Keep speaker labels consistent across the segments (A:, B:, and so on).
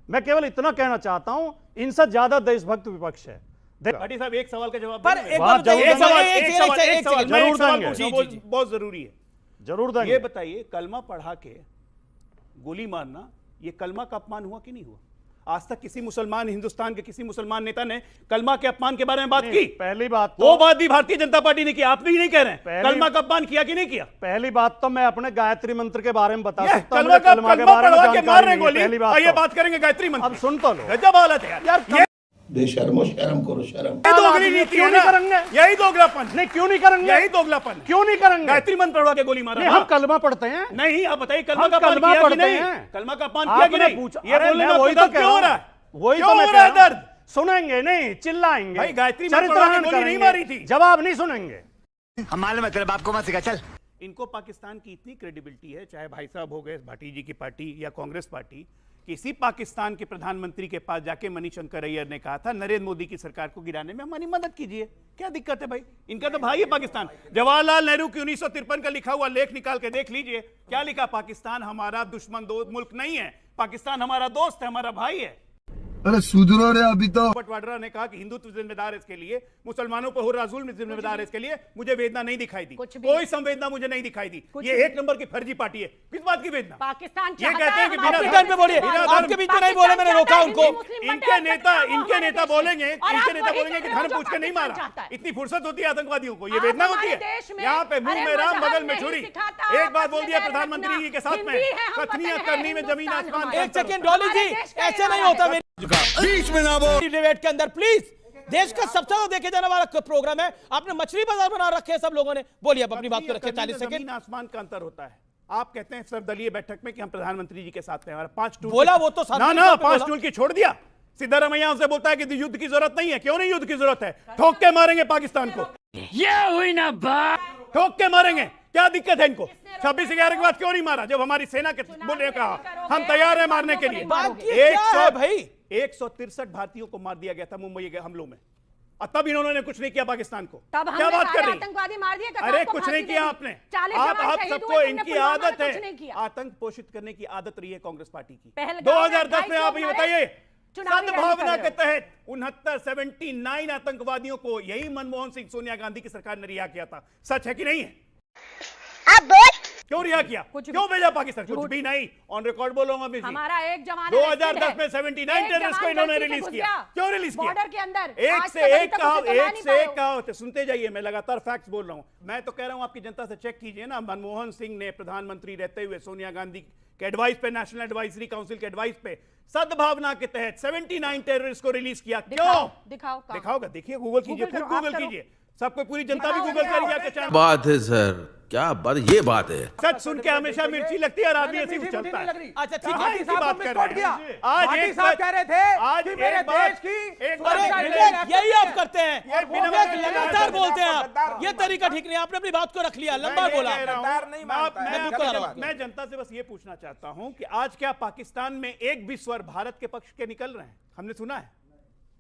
A: मैं केवल इतना कहना चाहता हूं, इनसे ज्यादा देशभक्त विपक्ष है।
B: भाटी साहब एक सवाल का जवाब
C: पर
B: देंगे?
C: एक बात बताइए,
B: एक सवाल
A: जरूर देंगे,
B: बहुत जरूरी है।
A: जरूर देंगे।
B: ये बताइए, कलमा पढ़ा के गोली मारना ये कलमा का अपमान हुआ कि नहीं हुआ? आज तक किसी मुसलमान, हिंदुस्तान के किसी मुसलमान नेता ने कलमा के अपमान के बारे में बात की?
A: पहली बात तो,
B: वो बात भी भारतीय जनता पार्टी ने की, आप भी नहीं कह रहे हैं। कलमा का अपमान किया कि नहीं किया?
A: पहली बात तो मैं अपने गायत्री मंत्र के बारे में बता सकता हूं।
B: कलमा के बारे में जानकारी
A: नहीं है, पहली बात
B: ये बात करेंगे गायत्री मंत्र।
A: अब सुन तो लो,
B: गजब हालत है यार।
D: बेशर्मो, शर्म करो, शर्म।
B: दोगली नीति है ना, यही दोगलापन।
A: नहीं, क्यों नहीं करेंगे?
B: यही दोगलापन।
A: क्यों नहीं करेंगे?
B: गायत्री मंत्र पढ़वा के गोली मारा।
A: नहीं, हम कलमा पढ़ते हैं।
B: नहीं, आप बताइए कलमा
A: हम
B: का अपमान
A: कलमा
B: किया कि
A: पढ़ते
B: नहीं?
A: हैं।
B: कलमा का अपमान किया कि नहीं?
A: पूछा,
B: ये बोलने में
A: वही तो
B: क्यों हो रहा है?
A: वही
B: क्यों
A: तो मैं
B: हो रहा है दर्द?
A: सुनेंगे नहीं, चिल्लाएंगे
B: भाई गायत्री मंत्र पढ़वा के गोली नहीं मारी थी।
A: जवाब नहीं सुनेंगे।
E: हम मालूम है तेरे बाप को मत सिखा, चल।
B: इनको पाकिस्तान की इतनी क्रेडिबिलिटी है, चाहे भाई साहब हो गए भाटी जी की पार्टी या कांग्रेस पार्टी, किसी पाकिस्तान के प्रधानमंत्री के पास जाके मनीशंकर अय्यर ने कहा था नरेंद्र मोदी की सरकार को गिराने में हमारी मदद कीजिए। क्या दिक्कत है भाई? इनका तो भाई है पाकिस्तान। जवाहरलाल नेहरू की 1953 का लिखा हुआ लेख निकाल के देख लीजिए, क्या लिखा? पाकिस्तान हमारा दुश्मन मुल्क नहीं है, पाकिस्तान हमारा दोस्त है, हमारा भाई है।
D: अरे सुधरो रे अभी तो।
B: रॉबर्ट वाड्रा ने कहा कि हिंदुत्व जिम्मेदार है इसके लिए, मुसलमानों पर हो रहा जुल्म जिम्मेदार है इसके लिए। मुझे वेदना नहीं दिखाई दी, कोई संवेदना मुझे नहीं दिखाई दी। ये एक नंबर की फर्जी पार्टी है। किस बात की वेदना?
C: पाकिस्तान
B: ये कहते हैं कि बिना
C: धर्म पे बोलिए, आपके बीच में नहीं बोले, मैंने रोका उनको।
B: इनके नेता बोलेंगे कि धर्म पूछ के नहीं मारा। इतनी फुर्सत होती है आतंकवादियों को? ये वेदना होती है? यहाँ पे मुंह में राम बगल में छुरी। एक बात बोल दिया प्रधानमंत्री जी के साथ में, कथनियां करनी में जमीन आसमान।
C: एक सेकेंड डॉली जी, ऐसे नहीं होता मेरी
D: बीच में ना बोल।
C: डिबेट के अंदर प्लीज। देश का सबसे ज्यादा देखे जाने वाला प्रोग्राम है, आपने मछली बाजार बना रखे हैं सब लोगों ने। बोलिए, अब अपनी बात को रखिए, 40 सेकंड।
B: जमीन आसमान का अंतर होता है। आप कहते हैं सर्वदलीय बैठक में कि हम प्रधानमंत्री जी के साथ हैं, हमारा 5 टूल
C: बोला, वो तो
B: ना 5 टूल की छोड़ दिया। सिद्धारमैया उनसे बोलता है कि युद्ध की जरूरत नहीं है। क्यों नहीं युद्ध की जरूरत है? ठोक के मारेंगे पाकिस्तान को।
E: ये हुई ना बात।
B: ठोक के मारेंगे, क्या दिक्कत है इनको? 26/11 के बाद क्यों नहीं मारा? जब हमारी सेना के बोलने कहा हम तैयार हैं मारने के लिए। 163 भारतीयों को मार दिया गया था मुंबई के हमलों में, और तब इन्होंने कुछ नहीं किया पाकिस्तान को। क्या बात कर रही?
C: आतंकवादी मार दिए।
B: अरे कुछ नहीं किया आपने। आप सबको इनकी आदत है, आतंक पोषित करने की आदत रही है कांग्रेस पार्टी की। 2010 में आप ये बताइए, सद्भावना के तहत 79 आतंकवादियों को यही मनमोहन सिंह, सोनिया गांधी की सरकार ने रिहा किया था। सच है कि नहीं है? क्यों रिहा किया? क्यों भेजा पाकिस्तान? कुछ भी नहीं, ऑन रिकॉर्ड बोलूंगा मैं।
C: हमारा एक जवान
B: 2010 में 79 टेररिस्ट को इन्होंने रिलीज किया। क्यों रिलीज किया?
C: बॉर्डर के अंदर
B: एक से एक कहा होते। सुनते जाइए, मैं लगातार फैक्ट्स बोल रहा हूं। मैं तो कह रहा हूं आपकी जनता से चेक कीजिए ना। मनमोहन सिंह ने प्रधानमंत्री रहते हुए सोनिया गांधी के एडवाइस पे, नेशनल एडवाइजरी काउंसिल के एडवाइस पे, सद्भावना के तहत 79 टेररिस्ट को रिलीज किया। क्यों? दिखाओगा, देखिए, गूगल कीजिए, खुद गूगल कीजिए। सबको पूरी जनता भी गूगल करेगी।
F: बात है सर, क्या बात, ये बात है।
B: सच सुन के हमेशा मिर्ची लगती है और आदमी ऐसे ही चलता है।
C: अच्छा ठीक है,
B: बात कर रहे हैं। आज एक
G: साहब कह रहे थे
B: आज
G: मेरे देश की
C: यही आप करते हैं, लगातार बोलते हैं आप। ये तरीका ठीक नहीं, आपने अपनी बात को रख लिया, लंबा बोला।
B: मैं जनता से बस ये पूछना चाहता हूं कि आज क्या पाकिस्तान में एक भी स्वर भारत के पक्ष के निकल रहे हैं? हमने सुना है?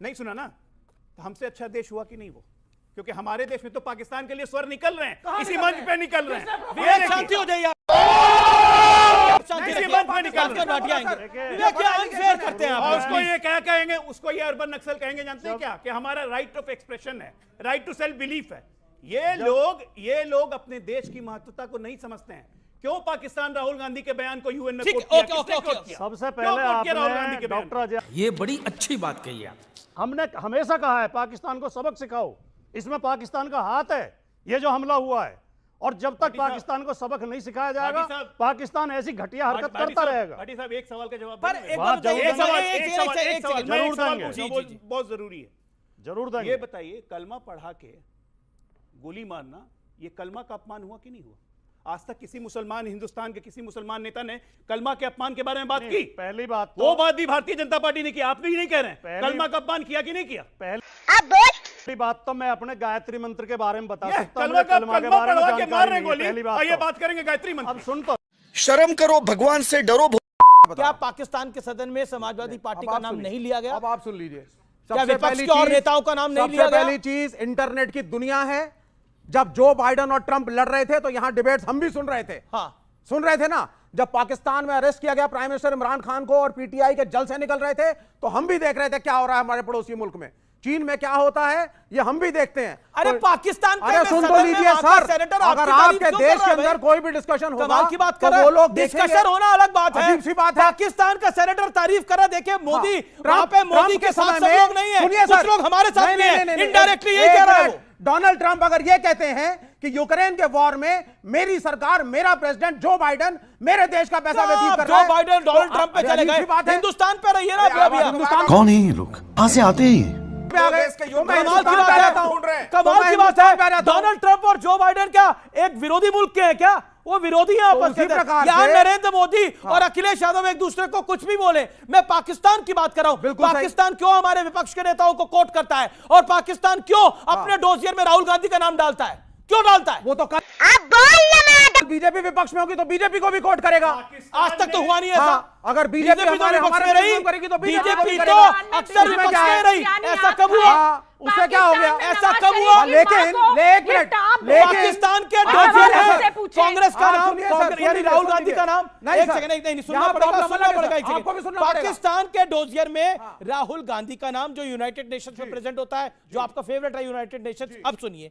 B: नहीं सुना ना? तो हमसे अच्छा देश हुआ कि नहीं वो? क्योंकि हमारे देश में तो पाकिस्तान के लिए स्वर निकल रहे हैं, इसी मंच पे निकल रहे हैं।
C: शांति हो जाइए,
B: इसी मंच पे निकल रहे हैं।
C: क्या अनफेयर करते हैं आप?
B: उसको ये क्या कहेंगे? उसको ये अर्बन नक्सल कहेंगे। जानते हैं क्या? कि हमारा राइट ऑफ एक्सप्रेशन है, राइट टू सेल्फ बिलीफ है। ये लोग अपने देश की महत्वता को नहीं समझते हैं। क्यों पाकिस्तान राहुल गांधी के बयान को यूएन में कोट किया?
A: सबसे पहले आपने डॉक्टर अजय,
E: ये बड़ी अच्छी बात कही है।
A: हमने हमेशा कहा है पाकिस्तान को सबक सिखाओ, इसमें पाकिस्तान का हाथ है, ये जो हमला हुआ है। और जब तक पाकिस्तान को सबक नहीं सिखाया जाएगा, पाकिस्तान ऐसी घटिया हरकत करता रहेगा।
B: भाटी साहब एक सवाल का जवाब बहुत जरूरी है।
A: जरूर देंगे।
B: ये बताइए, कलमा पढ़ा के गोली मारना ये कलमा का अपमान हुआ कि नहीं हुआ? आज तक किसी मुसलमान, हिंदुस्तान के किसी मुसलमान नेता ने कलमा के अपमान के बारे में बात की?
A: पहली बात तो,
B: वो बात भी भारतीय जनता पार्टी ने की, आप भी नहीं कह रहे हैं। कलमा का अपमान किया कि नहीं किया?
A: पहली बात तो मैं अपने गायत्री मंत्र के बारे में बता सकता हूं।
B: कलमा के बारे में जानकारी नहीं है। ये बात करेंगे गायत्री मंत्र।
A: अब सुन तो,
D: शर्म करो, भगवान से डरो।
C: क्या पाकिस्तान के सदन में समाजवादी पार्टी का नाम नहीं लिया गया?
G: अब आप सुन लीजिए,
C: क्या विपक्ष के और नेताओं का नाम नहीं लिया गया?
G: पहली चीज, इंटरनेट की दुनिया है। जब जो बाइडेन और ट्रंप लड़ रहे थे तो यहां डिबेट्स हम भी सुन रहे थे।
C: हाँ,
G: सुन रहे थे ना। जब पाकिस्तान में अरेस्ट किया गया प्राइम मिनिस्टर इमरान खान को और पीटीआई के जल से निकल रहे थे, तो हम भी देख रहे थे क्या हो रहा है हमारे पड़ोसी मुल्क में। चीन में क्या होता है ये हम भी देखते हैं।
C: अरे पाकिस्तान
G: अरे सुन तो लीजिए सर, अगर आपके देश के अंदर कोई भी डिस्कशन होगा
C: की बात
G: तो
C: कर
G: वो लोग
C: डिस्कशन होना अलग बात है।
G: अजीब सी बात है।
C: पाकिस्तान का सेनेटर तारीफ कर रहा, देखिए मोदी वहां पे मोदी के साथ सब लोग नहीं है,
G: सुनिए
C: कुछ
G: सर,
C: लोग हमारे साथ भी हैं, इनडायरेक्टली यही कह रहा है वो।
G: डोनाल्ड ट्रंप अगर ये कहते हैं कि यूक्रेन के वॉर में मेरी सरकार, मेरा प्रेसिडेंट जो बाइडेन मेरे देश का पैसा व्यतीत कर रहा है,
C: जो बाइडेन डोनाल्ड ट्रंप पे चले गए, हिंदुस्तान पे रहिए ना भैया।
G: हिंदुस्तान
D: कौन है ये लोग, कहां से आते हैं?
C: कमाल की बात है, डोनाल्ड ट्रंप और जो बाइडेन क्या एक विरोधी मुल्क के हैं क्या? वो विरोधी हैं आपस में। यहाँ नरेंद्र मोदी और अखिलेश यादव एक दूसरे को कुछ भी बोले, मैं पाकिस्तान की बात कर रहा हूं। पाकिस्तान क्यों हमारे विपक्ष के नेताओं को कोट करता है और पाकिस्तान क्यों अपने डोसियर में राहुल गांधी का नाम डालता है? क्यों डालता है?
G: वो तो बीजेपी विपक्ष में होगी तो बीजेपी को भी कोट करेगा।
C: आज तक तो हुआ नहीं ऐसा।
G: अगर बीजेपी हमारे
C: रही
G: करेगी तो
C: बीजेपी तो अक्सर विपक्ष में रही। ऐसा कब हुआ?
G: उससे क्या हो गया?
C: ऐसा कब हुआ?
G: लेकिन
C: पाकिस्तान के डोसियर में कांग्रेस का नाम, यानी राहुल गांधी का नाम, एक सेकंड नहीं सुनना पड़ेगा। पाकिस्तान के डोसियर में राहुल गांधी का नाम जो यूनाइटेड नेशंस में प्रेजेंट होता है, जो आपका फेवरेट है यूनाइटेड नेशंस। अब सुनिए,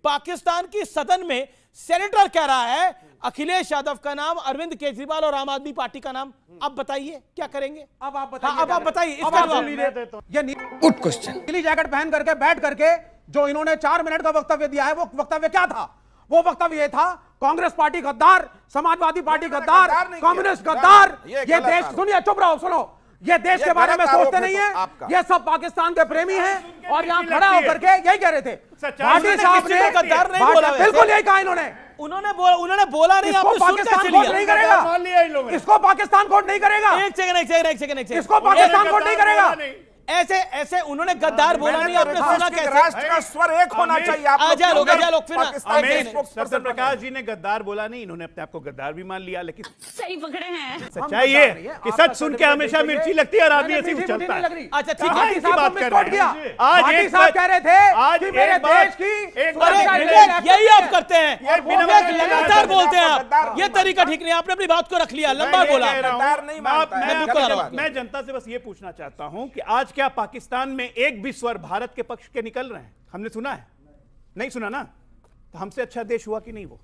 C: पाकिस्तान की सदन में सेनेटर कह रहा है अखिलेश यादव का नाम, अरविंद केजरीवाल और आम आदमी पार्टी का नाम। अब बताइए क्या करेंगे?
G: अब आप बताइए।
C: अब आप बताइए इसका जवाब।
G: Good question. नीली जैकेट पहन करके बैठ करके जो इन्होंने 4 मिनट का वक्तव्य दिया है, वो वक्तव्य क्या था? वो वक्तव्य ये था, कांग्रेस पार्टी गद्दार, समाजवादी पार्टी गद्दार, कम्युनिस्ट गद्दार। ये देश, सुनिए, चुप रहो, सुनो, ये देश के बारे में सोचते नहीं है, ये सब पाकिस्तान के प्रेमी हैं और यहाँ खड़ा होकर के यही कह रहे थे। भाटी साहब ने
C: गद्दार नहीं बोला,
G: बिल्कुल यही कहा इन्होंने।
C: उन्होंने बोला नहीं, आपने
G: पाकिस्तान कोर्ट नहीं करेगा, इसको पाकिस्तान कोर्ट नहीं करेगा।
C: एक सेकंड,
G: इसको पाकिस्तान कोर्ट नहीं करेगा।
C: ऐसे उन्होंने गद्दार बोला नहीं, आपने सुना कैसे?
H: राष्ट्र का स्वर एक होना चाहिए।
C: आजा लोग फिर
B: सर प्रकाश जी ने गद्दार बोला नहीं, इन्होंने अपने आप को गद्दार भी मान लिया। लेकिन
I: सही पकड़े हैं।
B: सच्चाई ये कि सच सुन के हमेशा मिर्ची लगती है और आदमी ऐसी चलता है।
C: अच्छा ठीक है,
G: भाटी साहब
B: बात कर रहे हैं।
G: आज एक साहब कह रहे थे कि मेरे देश की
C: यही आप करते हैं, लगातार बोलते हैं आप। ये तरीका ठीक नहीं, आपने अपनी बात को रख लिया, लंबा बोला।
B: मैं जनता से बस ये पूछना चाहता हूं कि आज क्या पाकिस्तान में एक भी स्वर भारत के पक्ष के निकल रहे हैं? हमने सुना है? नहीं सुना ना? तो हमसे अच्छा देश हुआ कि नहीं वो?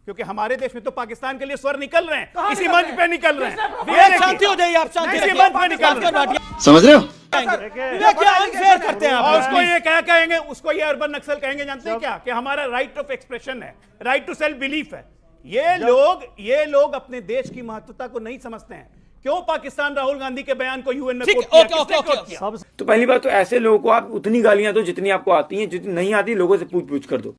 B: क्योंकि हमारे देश में तो पाकिस्तान के लिए स्वर निकल रहे हैं, इसी मंच पे निकल रहे हैं।
C: शांति हो जाइए, आप शांति
B: इसी मंच पे निकल रहे हैं।
D: समझ रहे हो?
C: क्या अनफेयर करते हैं
B: और उसको ये क्या कहेंगे? उसको ये अर्बन नक्सल कहेंगे, जानते हैं क्या? कि हमारा राइट ऑफ एक्सप्रेशन है, राइट टू सेल्फ बिलीफ है। ये लोग अपने देश की महत्वता को नहीं समझते हैं। क्यों पाकिस्तान राहुल गांधी के बयान को यूएन में कोट किया?
J: तो पहली बात तो ऐसे लोगों को आप उतनी गालियां दो जितनी आपको आती हैं, जितनी नहीं आती लोगों से पूछ पूछ कर दो।